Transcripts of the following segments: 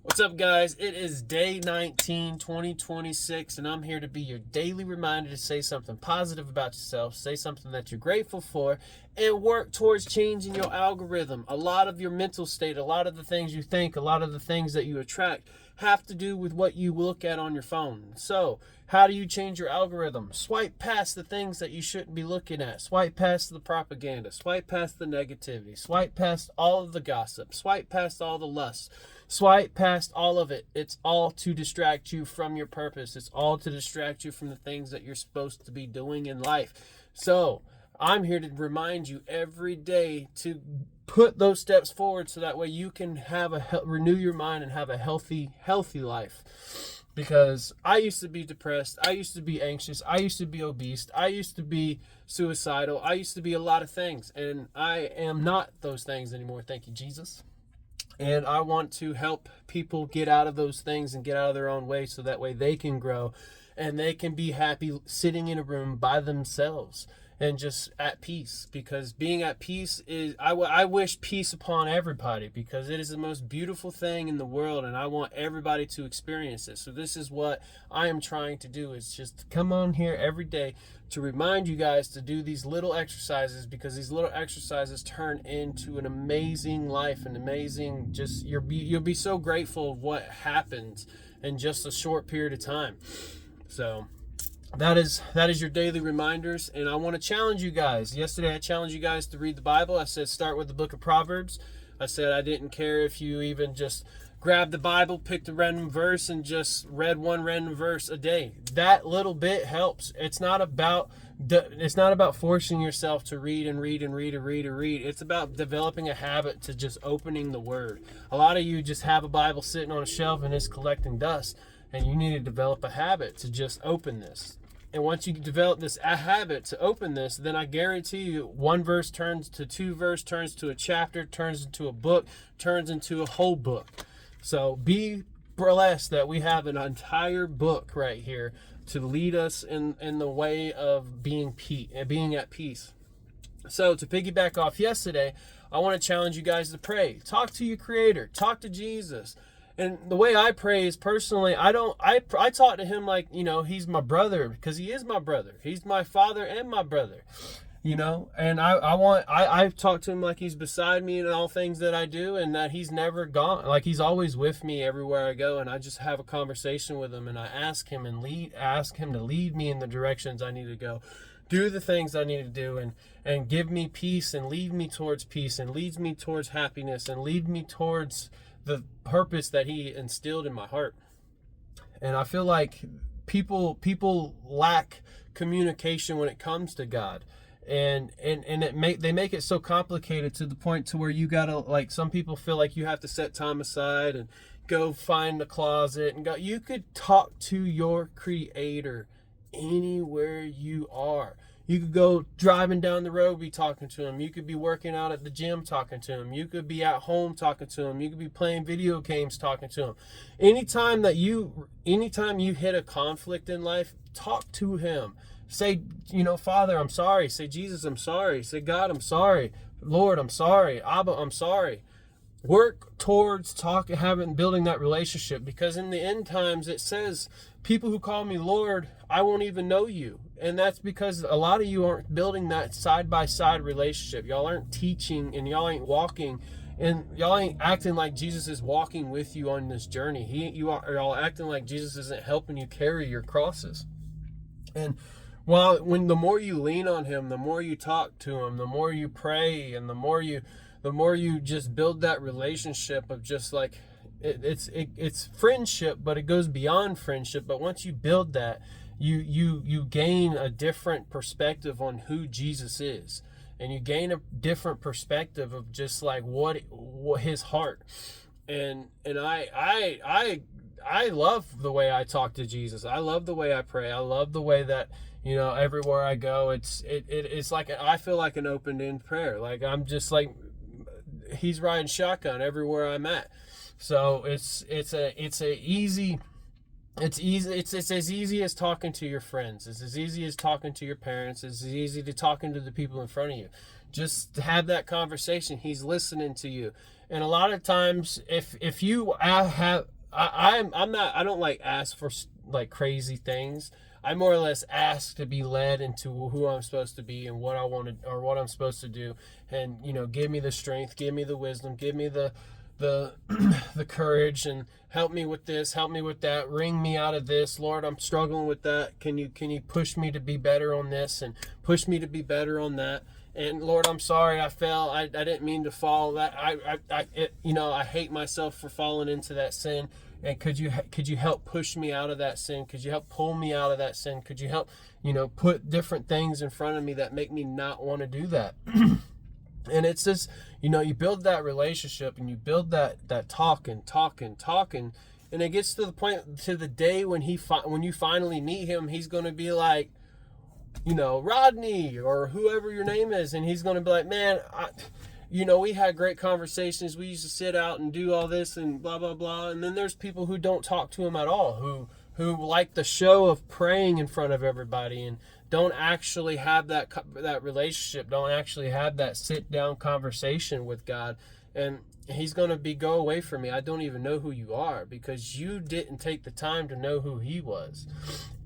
What's up, guys? It is day 19, 2026, and I'm here to be your daily reminder to say something positive about yourself, say something that you're grateful for, and work towards changing your algorithm. A lot of your mental state, a lot of the things you think, a lot of the things that you attract have to do with what you look at on your phone. So, how do you change your algorithm? Swipe past the things that you shouldn't be looking at. Swipe past the propaganda. Swipe past the negativity. Swipe past all of the gossip. Swipe past all the lust. Swipe past all of it. It's all to distract you from your purpose. It's all to distract you from the things that you're supposed to be doing in life. So, I'm here to remind you every day to put those steps forward so that way you can renew your mind and have a healthy life. Because I used to be depressed, I used to be anxious, I used to be obese, I used to be suicidal, I used to be a lot of things, and I am not those things anymore. Thank you, Jesus. And I want to help people get out of those things and get out of their own way so that way they can grow and they can be happy sitting in a room by themselves and just at peace. Because being at peace is, I wish peace upon everybody, because it is the most beautiful thing in the world, and I want everybody to experience it. So this is what I am trying to do, is just come on here every day to remind you guys to do these little exercises, because these little exercises turn into an amazing life, an amazing, just you'll be so grateful of what happens in just a short period of time. So that is your daily reminders, and I want to challenge you guys. Yesterday I challenged you guys to read the Bible. I said start with the book of Proverbs. I said I didn't care if you even just grabbed the Bible, picked a random verse, and just read one random verse a day. That little bit helps. It's not about forcing yourself to read and read and read and read and read. It's about developing a habit to just opening the Word. A lot of you just have a Bible sitting on a shelf and it's collecting dust, and you need to develop a habit to just open this. And once you develop this habit to open this, then I guarantee you one verse turns to two verse, turns to a chapter, turns into a book, turns into a whole book. So be blessed that we have an entire book right here to lead us in the way of being at peace. So to piggyback off yesterday, I want to challenge you guys to pray. Talk to your Creator. Talk to Jesus. And the way I pray is, personally, I talk to him like, he's my brother, because he is my brother. He's my father and my brother, and I talk to him like he's beside me in all things that I do, and that he's never gone. Like, he's always with me everywhere I go, and I just have a conversation with him, and I ask him to lead me in the directions I need to go, do the things I need to do, and give me peace, and lead me towards peace, and leads me towards happiness, and lead me towards the purpose that he instilled in my heart. And I feel like people lack communication when it comes to God, and they make it so complicated to the point to where you gotta, like, some people feel like you have to set time aside and go find the closet and go. You could talk to your Creator anywhere you are. You could go driving down the road, be talking to him. You could be working out at the gym, talking to him. You could be at home, talking to him. You could be playing video games, talking to him. Anytime you hit a conflict in life, talk to him. Say, Father, I'm sorry. Say, Jesus, I'm sorry. Say, God, I'm sorry. Lord, I'm sorry. Abba, I'm sorry. Work towards building that relationship, because in the end times it says, people who call me Lord, I won't even know you. And that's because a lot of you aren't building that side-by-side relationship. Y'all aren't teaching, and y'all ain't walking, and y'all ain't acting like Jesus is walking with you on this journey. Y'all acting like Jesus isn't helping you carry your crosses. And when the more you lean on him, the more you talk to him, the more you pray, and the more you just build that relationship of just like, it's friendship, but it goes beyond friendship. But once you build that, you gain a different perspective on who Jesus is, and you gain a different perspective of just like what his heart. And I love the way I talk to Jesus. I love the way I pray. I love the way that, everywhere I go, it's like, I feel like an open-end prayer. Like, I'm just like, he's riding shotgun everywhere I'm at. So it's as easy as talking to your friends. It's as easy as talking to your parents. It's as easy to talking to the people in front of you. Just have that conversation. He's listening to you. And a lot of times, if you have I don't like ask for like crazy things. I more or less ask to be led into who I'm supposed to be and what I want to, or what I'm supposed to do. And, give me the strength, give me the wisdom, give me the the courage, and help me with this, help me with that, wring me out of this. Lord, I'm struggling with that. Can you push me to be better on this, and push me to be better on that? And Lord, I'm sorry I fell. I didn't mean to fall. That I hate myself for falling into that sin. And could you help push me out of that sin? Could you help pull me out of that sin? Could you help, put different things in front of me that make me not want to do that? And it's just, you build that relationship, and you build that talking, and it gets to the point, to the day when you finally meet him, he's going to be like, Rodney, or whoever your name is, and he's going to be like, man, we had great conversations. We used to sit out and do all this and blah, blah, blah. And then there's people who don't talk to him at all, who like the show of praying in front of everybody, and don't actually have that relationship, don't actually have that sit down conversation with God. And he's going to go away from me. I don't even know who you are, because you didn't take the time to know who he was.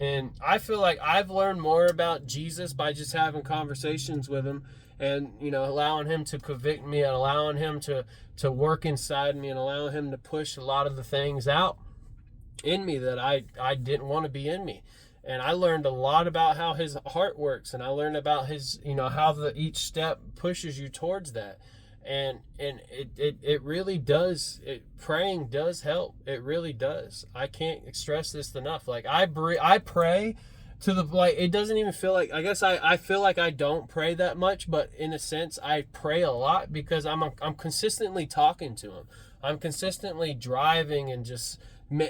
And I feel like I've learned more about Jesus by just having conversations with him, and allowing him to convict me, and allowing him to work inside me, and allowing him to push a lot of the things out in me that I didn't want to be in me. And I learned a lot about how his heart works, and I learned about his, how each step pushes you towards that. And it really does. Praying does help. It really does. I can't stress this enough. Like I pray to the, like, it doesn't even feel like, I guess I feel like I don't pray that much, but in a sense I pray a lot, because I'm consistently talking to him. I'm consistently driving and just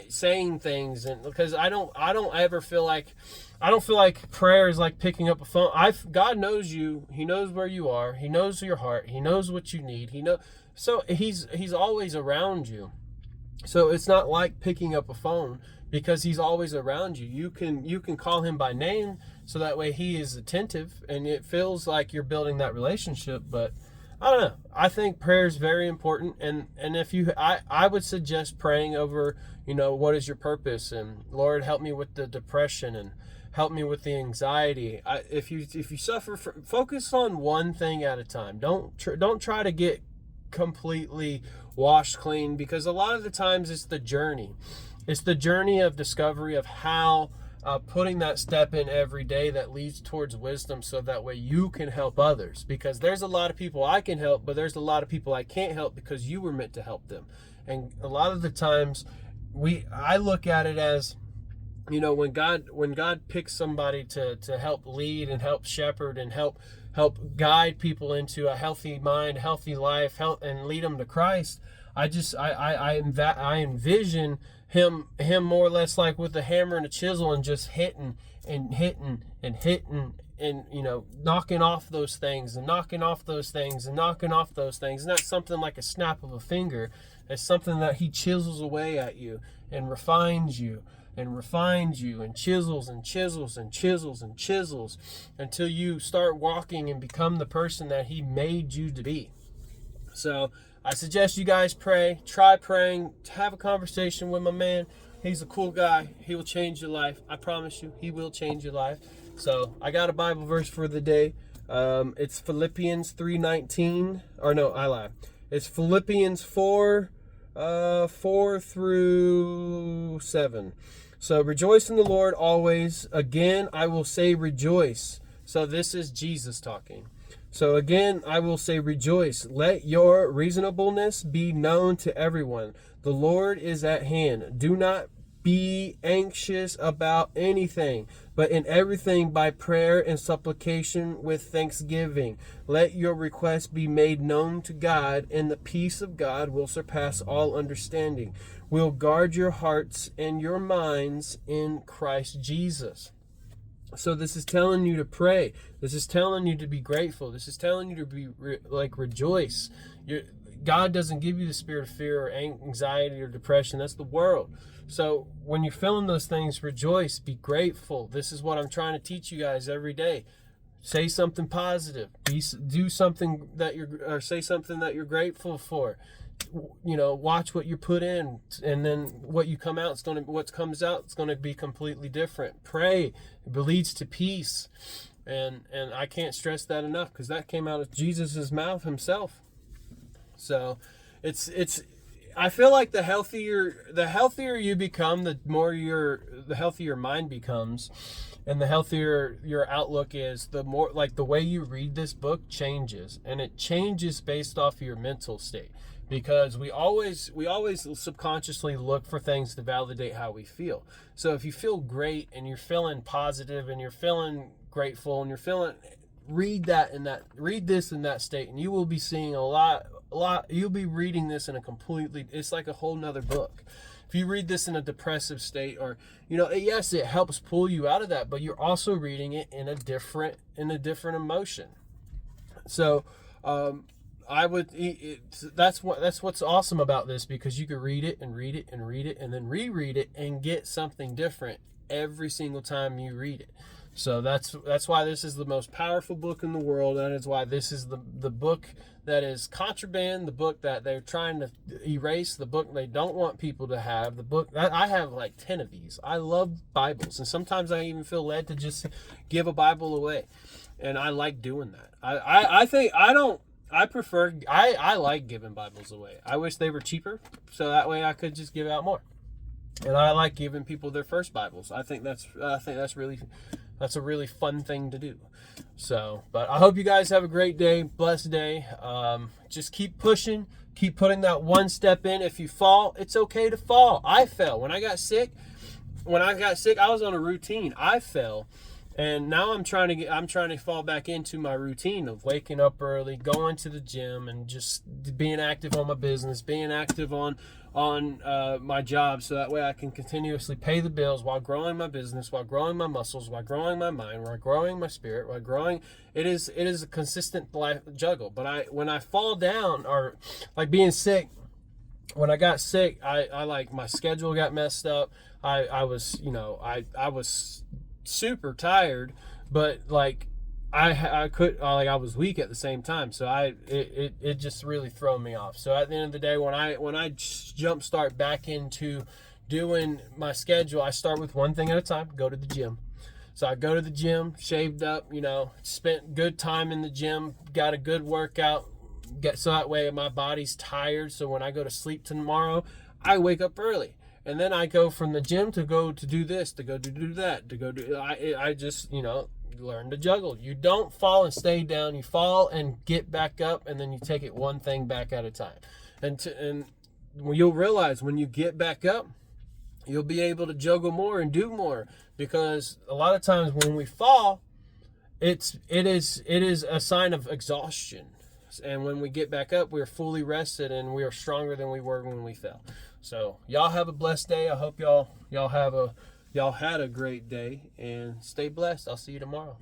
saying things, and because I don't ever feel like, I don't feel like prayer is like picking up a phone. God knows you. He knows where you are. He knows your heart. He knows what you need. So he's always around you. So it's not like picking up a phone, because he's always around you. You can call him by name, so that way he is attentive, and it feels like you're building that relationship. But I don't know. I think prayer is very important, and if I would suggest praying over, what is your purpose, and Lord, help me with the depression, and help me with the anxiety. If you suffer from, focus on one thing at a time. Don't try to get completely washed clean, because a lot of the times it's the journey. It's the journey of discovery of how putting that step in every day that leads towards wisdom, so that way you can help others. Because there's a lot of people I can help, but there's a lot of people I can't help, because you were meant to help them. And a lot of the times I look at it as, when God picks somebody to help lead and help shepherd and help guide people into a healthy mind, healthy life, and lead them to Christ, I envision him more or less like with a hammer and a chisel, and just hitting and knocking off those things, and knocking off those things, and knocking off those things. And not something like a snap of a finger. It's something that he chisels away at you, and refines you, and chisels and chisels and chisels and chisels, until you start walking and become the person that he made you to be. So I suggest you guys try praying, have a conversation with my man. He's a cool guy. He will change your life. I promise you, he will change your life. So I got a Bible verse for the day. It's Philippians 3:19. Or no, I lied. It's Philippians 4:4-7. So rejoice in the Lord always. Again, I will say rejoice. So this is Jesus talking. So again, I will say rejoice. Let your reasonableness be known to everyone. The Lord is at hand. Do not be anxious about anything, but in everything by prayer and supplication with thanksgiving. Let your requests be made known to God, and the peace of God will surpass all understanding. Will guard your hearts and your minds in Christ Jesus. So this is telling you to pray. This is telling you to be grateful. This is telling you to be rejoice. God doesn't give you the spirit of fear or anxiety or depression. That's the world. So when you're feeling those things, rejoice, be grateful. This is what I'm trying to teach you guys every day. Say something positive. Do something say something that you're grateful for. watch what you put in, and then what comes out, it's going to be completely different. Pray. It leads to peace. And I can't stress that enough, because that came out of Jesus's mouth himself. So I feel like the healthier you become, the healthier your mind becomes, and the healthier your outlook is, the more, like, the way you read this book changes, and it changes based off of your mental state, because we always subconsciously look for things to validate how we feel. So if you feel great and you're feeling positive and you're feeling grateful and you're feeling, read this in that state, and you will be seeing a lot, you'll be reading this in it's like a whole nother book. If you read this in a depressive state, or, yes, it helps pull you out of that, but you're also reading it in a different emotion. So, that's what's awesome about this, because you can read it and read it and read it and then reread it and get something different every single time you read it. So that's why this is the most powerful book in the world. That is why this is the book that is contraband, the book that they're trying to erase, the book they don't want people to have, the book that I have like 10 of these. I love Bibles, and sometimes I even feel led to just give a Bible away, and I like doing that. I like giving Bibles away. I wish they were cheaper, so that way I could just give out more. And I like giving people their first Bibles. I think that's a really fun thing to do. So, but I hope you guys have a great day, blessed day. Just keep pushing, keep putting that one step in. If you fall, it's okay to fall. I fell when I got sick. I was on a routine. I fell, and now I'm trying to fall back into my routine of waking up early, going to the gym, and just being active on my business, being active on my job, so that way I can continuously pay the bills while growing my business, while growing my muscles, while growing my mind, while growing my spirit, while growing. It is a consistent life juggle. But when I fall down, or like being sick, when I got sick, I like, my schedule got messed up. I was super tired, but like I was weak at the same time, so it just really thrown me off. So at the end of the day, when I jump start back into doing my schedule, I start with one thing at a time. Go to the gym. So I go to the gym, shaved up, spent good time in the gym, got a good workout, so that way my body's tired. So when I go to sleep tomorrow, I wake up early. And then I go from the gym to go to do this, to go to do that, to go do. I just learn to juggle. You don't fall and stay down. You fall and get back up, and then you take it one thing back at a time. And you'll realize when you get back up, you'll be able to juggle more and do more. Because a lot of times when we fall, it is a sign of exhaustion. And when we get back up, we're fully rested and we are stronger than we were when we fell. So y'all have a blessed day. I hope y'all had a great day, and stay blessed. I'll see you tomorrow.